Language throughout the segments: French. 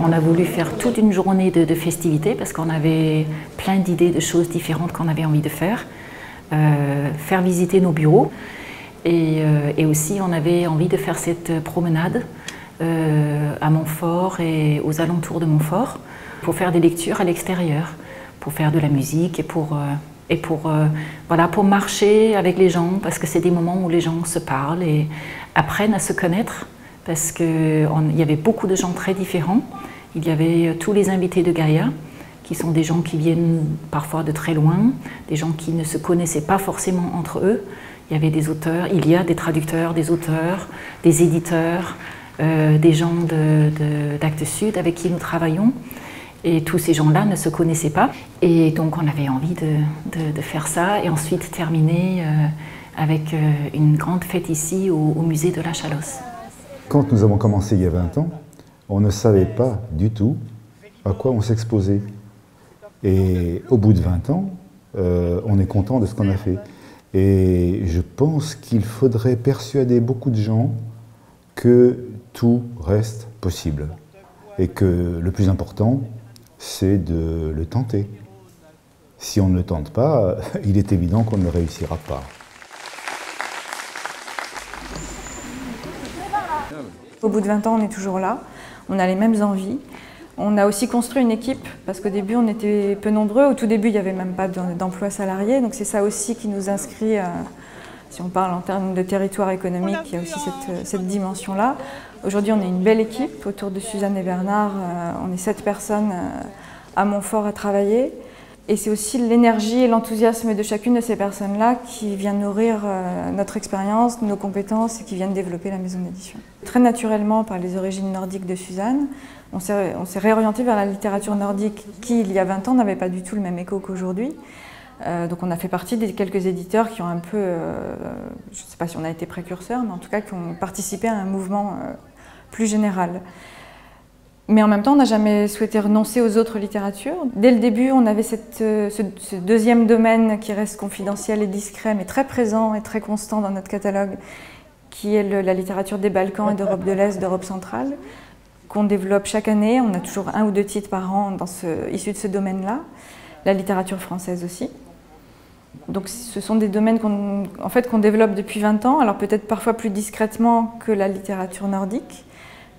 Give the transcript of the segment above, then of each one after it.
On a voulu faire toute une journée de festivités parce qu'on avait plein d'idées de choses différentes qu'on avait envie de faire. Faire visiter nos bureaux et aussi on avait envie de faire cette promenade à Montfort et aux alentours de Montfort pour faire des lectures à l'extérieur, pour faire de la musique et pour marcher avec les gens parce que c'est des moments où les gens se parlent et apprennent à se connaître parce qu'il y avait beaucoup de gens très différents. Il y avait tous les invités de Gaïa qui sont des gens qui viennent parfois de très loin, des gens qui ne se connaissaient pas forcément entre eux. Il y avait des auteurs, il y a des traducteurs, des auteurs, des éditeurs, des gens d'Actes Sud avec qui nous travaillons. Et tous ces gens-là ne se connaissaient pas. Et donc on avait envie de faire ça et ensuite terminer avec une grande fête ici au musée de la Chalosse. Quand nous avons commencé il y a 20 ans, on ne savait pas du tout à quoi on s'exposait. Et au bout de 20 ans, on est content de ce qu'on a fait. Et je pense qu'il faudrait persuader beaucoup de gens que tout reste possible. Et que le plus important, c'est de le tenter. Si on ne le tente pas, il est évident qu'on ne réussira pas. Au bout de 20 ans, on est toujours là, on a les mêmes envies. On a aussi construit une équipe, parce qu'au début, on était peu nombreux. Au tout début, il n'y avait même pas d'emploi salarié, donc c'est ça aussi qui nous inscrit, si on parle en termes de territoire économique, il y a aussi cette dimension-là. Aujourd'hui, on est une belle équipe, autour de Suzanne et Bernard, on est 7 personnes à Montfort à travailler. Et c'est aussi l'énergie et l'enthousiasme de chacune de ces personnes-là qui vient nourrir notre expérience, nos compétences et qui viennent développer la maison d'édition. Très naturellement, par les origines nordiques de Suzanne, on s'est réorienté vers la littérature nordique qui, il y a 20 ans, n'avait pas du tout le même écho qu'aujourd'hui. Donc on a fait partie des quelques éditeurs qui ont un peu, je ne sais pas si on a été précurseurs, mais en tout cas qui ont participé à un mouvement plus général. Mais en même temps, on n'a jamais souhaité renoncer aux autres littératures. Dès le début, on avait ce deuxième domaine qui reste confidentiel et discret, mais très présent et très constant dans notre catalogue, qui est la littérature des Balkans et d'Europe de l'Est, d'Europe centrale, qu'on développe chaque année. On a toujours 1 ou 2 titres par an issus de ce domaine-là. La littérature française aussi. Donc ce sont des domaines qu'on développe depuis 20 ans, alors peut-être parfois plus discrètement que la littérature nordique,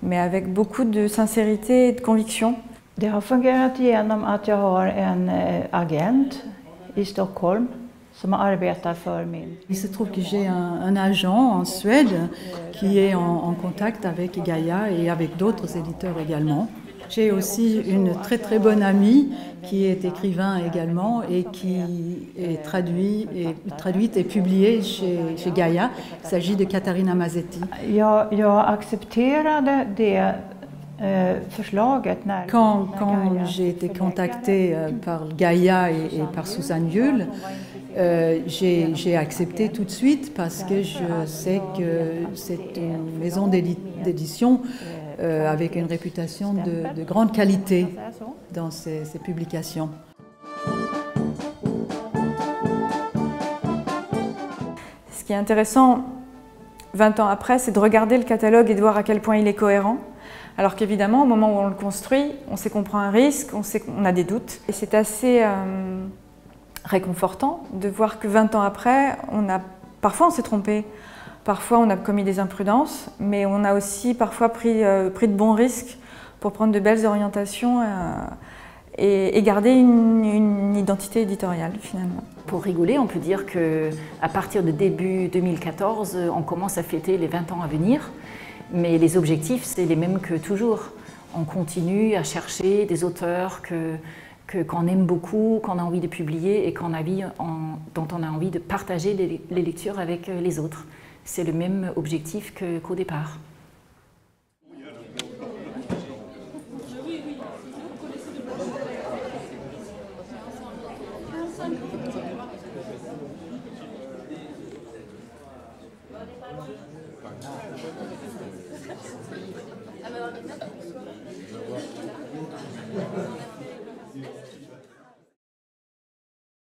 mais avec beaucoup de sincérité et de conviction. Det har fungerat genom att jag har en agent i Stockholm som arbetar för min. Il se trouve que j'ai un agent en Suède qui est en contact avec Gaïa et avec d'autres éditeurs également. J'ai aussi une très très bonne amie qui est écrivain également et qui est traduite et publiée chez Gaïa. Il s'agit de Catarina Mazzetti. Jag accepterade det förslaget när Quand j'ai été contactée par Gaïa et par Susanne Juul, j'ai accepté tout de suite parce que je sais que c'est une maison d'édition avec une réputation de grande qualité dans ses publications. Ce qui est intéressant, 20 ans après, c'est de regarder le catalogue et de voir à quel point il est cohérent. Alors qu'évidemment, au moment où on le construit, on sait qu'on prend un risque, on sait qu'on a des doutes. Et c'est assez réconfortant de voir que 20 ans après, parfois on s'est trompé. Parfois, on a commis des imprudences, mais on a aussi parfois pris de bons risques pour prendre de belles orientations et garder une identité éditoriale, finalement. Pour rigoler, on peut dire qu'à partir de début 2014, on commence à fêter les 20 ans à venir, mais les objectifs, c'est les mêmes que toujours. On continue à chercher des auteurs qu'on aime beaucoup, qu'on a envie de publier et dont on a envie de partager les lectures avec les autres. C'est le même objectif qu'au départ.